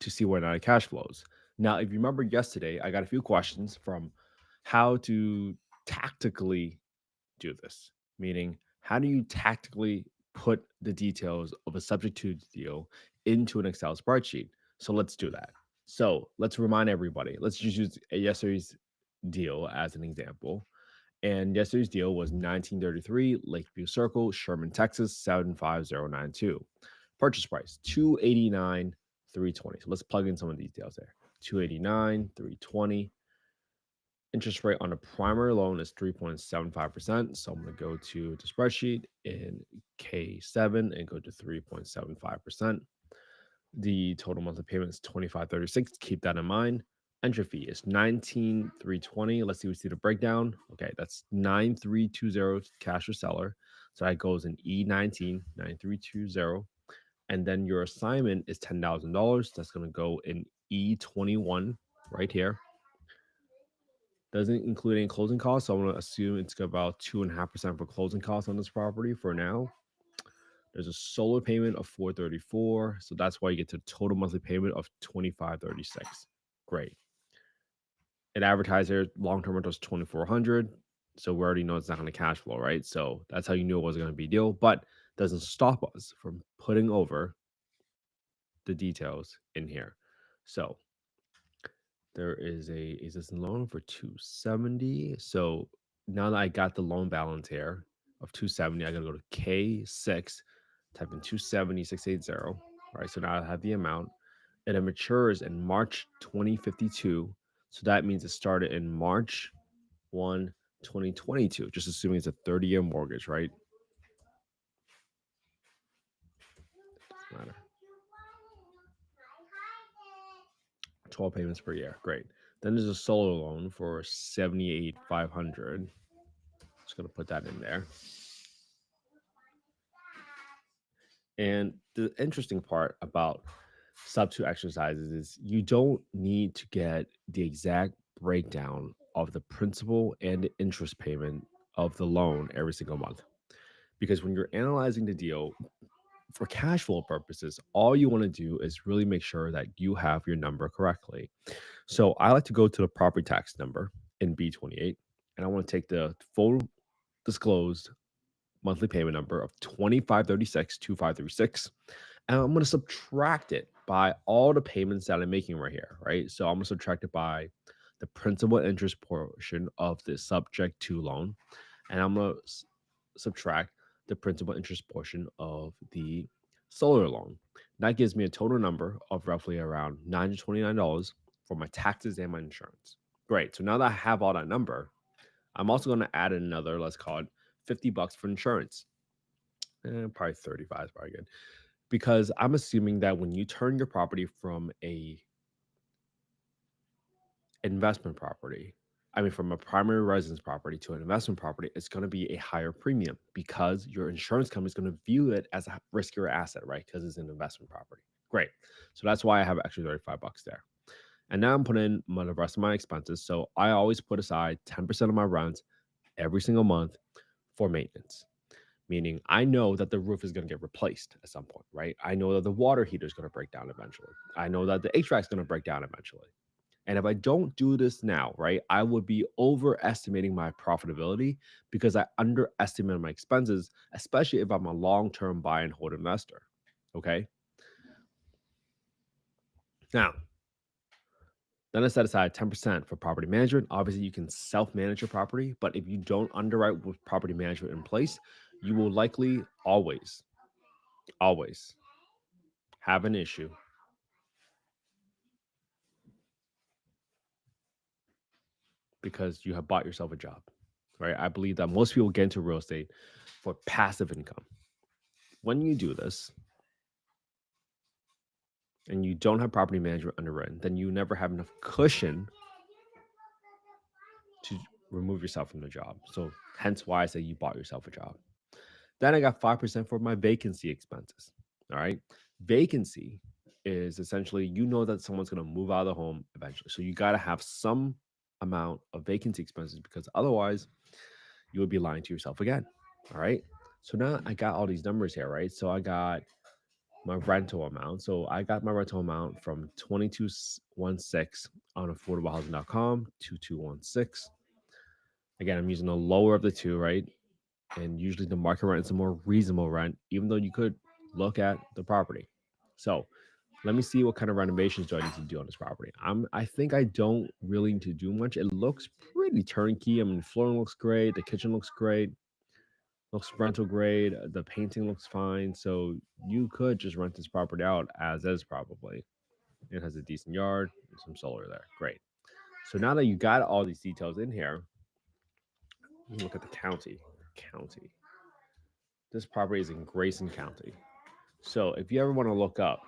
to see where it cash flows. Now, if you remember yesterday, I got a few questions from how to tactically do this, meaning how do you tactically put the details of a subject to deal into an Excel spreadsheet? So let's do that. So let's remind everybody. Let's just use yesterday's deal as an example. And yesterday's deal was 1933 Lakeview Circle, Sherman, Texas 75092. Purchase price 289 320. So let's plug in some of the details there. 289 320. Interest rate on a primary loan is 3.75%. So I'm going to go to the spreadsheet in K7 and go to 3.75%. The total monthly payment is 2536. Keep that in mind. Entry fee is 19,320. Let's see the breakdown. Okay, that's 9320 cash or seller. So that goes in E19 9320. And then your assignment is $10,000. That's going to go in E21 right here. Doesn't include any closing costs. So I'm going to assume it's about 2.5% for closing costs on this property for now. There's a solar payment of 434, so that's why you get to total monthly payment of 2536. Great. An advertiser long-term rental is 2400, so we already know it's not going to cash flow, right? So that's how you knew it wasn't going to be a deal, but doesn't stop us from putting over the details in here. So there is a existing loan for 270. So now that I got the loan balance here of 270, I gotta go to K6, type in 270680. All right, so now I have the amount. And it matures in March 2052. So that means it started in March 1, 2022, just assuming it's a 30-year mortgage, right? Doesn't matter. 12 payments per year. Great. Then there's a solar loan for 78,500. Just gonna put that in there. And the interesting part about Subto exercises is you don't need to get the exact breakdown of the principal and the interest payment of the loan every single month. Because when you're analyzing the deal for cash flow purposes, all you want to do is really make sure that you have your number correctly. So I like to go to the property tax number in B28, and I want to take the full disclosed monthly payment number of 2536 and I'm going to subtract it by all the payments that I'm making right here, right? So I'm going to subtract it by the principal interest portion of the subject to loan, and I'm going to subtract the principal interest portion of the solar loan. That gives me a total number of roughly around $929 for my taxes and my insurance. Great. So now that I have all that number, I'm also going to add another, let's call it $50 for insurance. Probably 35 is probably good. Because I'm assuming that when you turn your property from a investment property, I mean from a primary residence property to an investment property, it's going to be a higher premium because your insurance company is going to view it as a riskier asset, right? Because it's an investment property. Great. So that's why I have extra $35 there. And now I'm putting the rest of my expenses. So I always put aside 10% of my rent every single month for maintenance. Meaning I know that the roof is going to get replaced at some point, right? I know that the water heater is going to break down eventually. I know that the HVAC is going to break down eventually. And if I don't do this now, right, I would be overestimating my profitability because I underestimated my expenses, especially if I'm a long-term buy and hold investor. Okay. Now, then I set aside 10% for property management. Obviously, you can self-manage your property, but if you don't underwrite with property management in place, you will likely always have an issue because you have bought yourself a job, right? I believe that most people get into real estate for passive income. When you do this and you don't have property management underwritten, then you never have enough cushion to remove yourself from the job. So hence why I say you bought yourself a job. Then I got 5% for my vacancy expenses. All right. Vacancy is essentially you know that someone's going to move out of the home eventually. So you got to have some amount of vacancy expenses because otherwise you would be lying to yourself again. All right. So now I got all these numbers here, right? So I got my rental amount. So I got my rental amount from 2216 on affordablehousing.com, 2216. Again, I'm using the lower of the two, right? And usually the market rent is a more reasonable rent, even though you could look at the property. So let me see what kind of renovations do I need to do on this property. I think I don't really need to do much. It looks pretty turnkey. I mean, the flooring looks great, the kitchen looks great, looks rental grade, the painting looks fine. So you could just rent this property out as is probably. It has a decent yard, and some solar there. Great. So now that you got all these details in here, you look at the county. County. This property is in Grayson County. So if you ever want to look up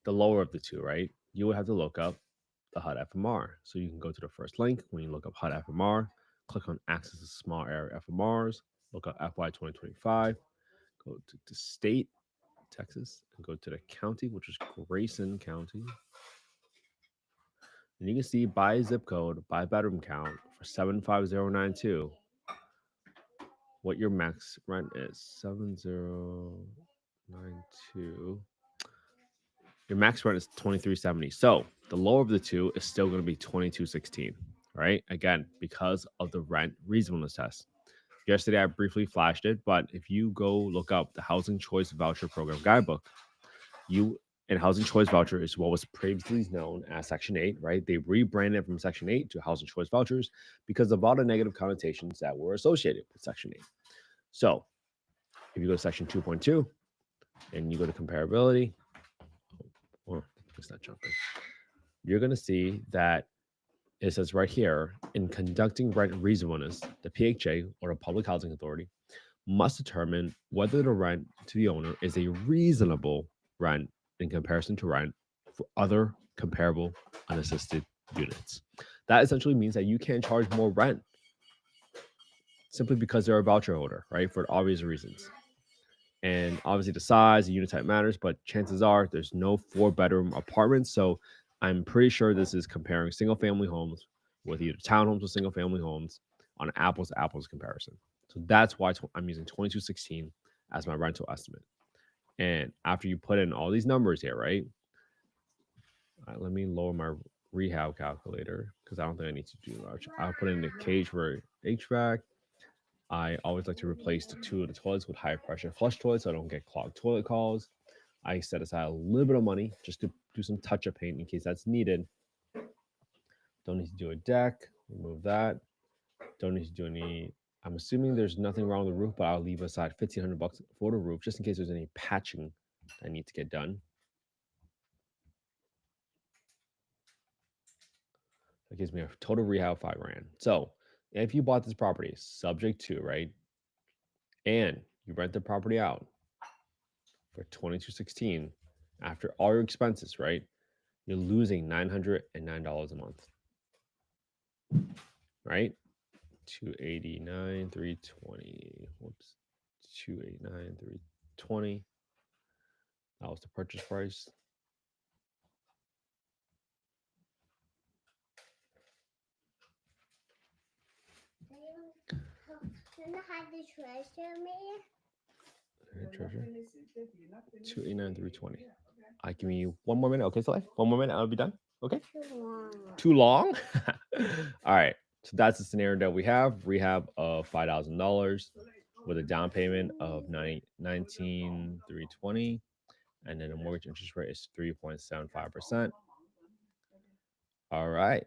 the lower of the two, right, you would have to look up the HUD FMR. So you can go to the first link when you look up HUD FMR, click on Access to Small Area FMRs, look up FY 2025, go to the state, Texas, and go to the county, which is Grayson County. And you can see by zip code, by bedroom count for 75092, what your max rent is. 7092. Your max rent is 2370. So the lower of the two is still going to be 2216, right? Again, because of the rent reasonableness test. Yesterday I briefly flashed it, but if you go look up the Housing Choice Voucher Program Guidebook, and Housing Choice Voucher is what was previously known as Section 8, right? They rebranded it from Section 8 to Housing Choice Vouchers because of all the negative connotations that were associated with Section 8. So if you go to Section 2.2 and you go to comparability, or it's not jumping, you're going to see that it says right here, in conducting rent reasonableness, the PHA, or the Public Housing Authority, must determine whether the rent to the owner is a reasonable rent in comparison to rent for other comparable unassisted units. That essentially means that you can't charge more rent simply because they're a voucher holder, right? For obvious reasons. And obviously the size, the unit type matters, but chances are there's no 4-bedroom apartments. So I'm pretty sure this is comparing single family homes with either townhomes or single family homes on an apples to apples comparison. So that's why I'm using 2216 as my rental estimate. And after you put in all these numbers here, right? Let me lower my rehab calculator because I don't think I need to do much. I'll put in the cage for HVAC. I always like to replace the two of the toilets with high pressure flush toilets so I don't get clogged toilet calls. I set aside a little bit of money just to do some touch-up paint in case that's needed. Don't need to do a deck. Remove that. Don't need to do any. I'm assuming there's nothing wrong with the roof, but I'll leave aside $1,500 for the roof just in case there's any patching that needs to get done. That gives me a total rehab of $5,000. So if you bought this property, subject to, right, and you rent the property out for 2216 after all your expenses, right, you're losing $909 a month, right? 289 320. Whoops. 289 320. That was the purchase price. Treasure. 289 320. I give you one more minute. Okay, so one more minute, I'll be done. Okay. Too long? All right. So that's the scenario that we have. Rehab of $5,000 with a down payment of 19,320, and then the mortgage interest rate is 3.75%. All right.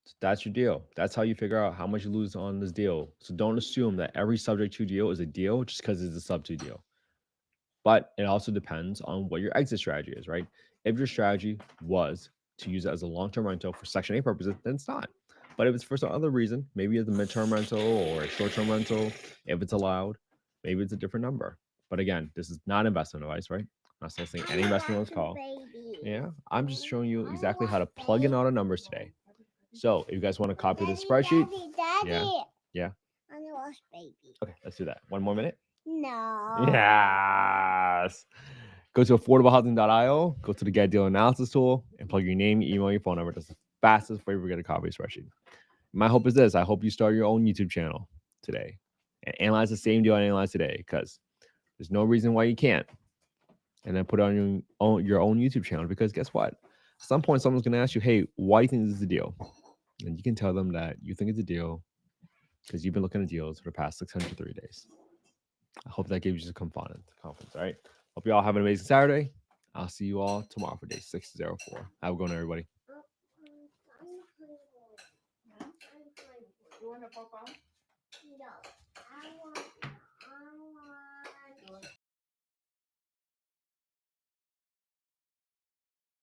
So that's your deal. That's how you figure out how much you lose on this deal. So don't assume that every subject to deal is a deal just because it's a sub to deal. But it also depends on what your exit strategy is, right? If your strategy was to use it as a long-term rental for Section 8 purposes, then it's not. But if it's for some other reason, maybe it's a midterm rental or a short-term rental, if it's allowed, maybe it's a different number. But again, this is not investment advice, right? I'm not saying any investment on this call. Yeah, I'm just showing you exactly how to plug in all the numbers today. So if you guys want to copy the spreadsheet, yeah. I want to watch baby. Okay, let's do that. One more minute. No. Yes. Go to affordablehousing.io, go to the Get Deal Analysis tool, and plug your name, email, your phone number. That's the fastest way to get a copy of the spreadsheet. My hope is this. I hope you start your own YouTube channel today and analyze the same deal I analyzed today because there's no reason why you can't. and then put it on your own YouTube channel. Because guess what? At some point, someone's gonna ask you, "Hey, why do you think this is a deal?" And you can tell them that you think it's a deal because you've been looking at deals for the past 603 days. I hope that gives you some confidence. All right. Hope you all have an amazing Saturday. I'll see you all tomorrow for day 604. Have a good one, everybody. I'm hungry. I'm hungry. You want a pop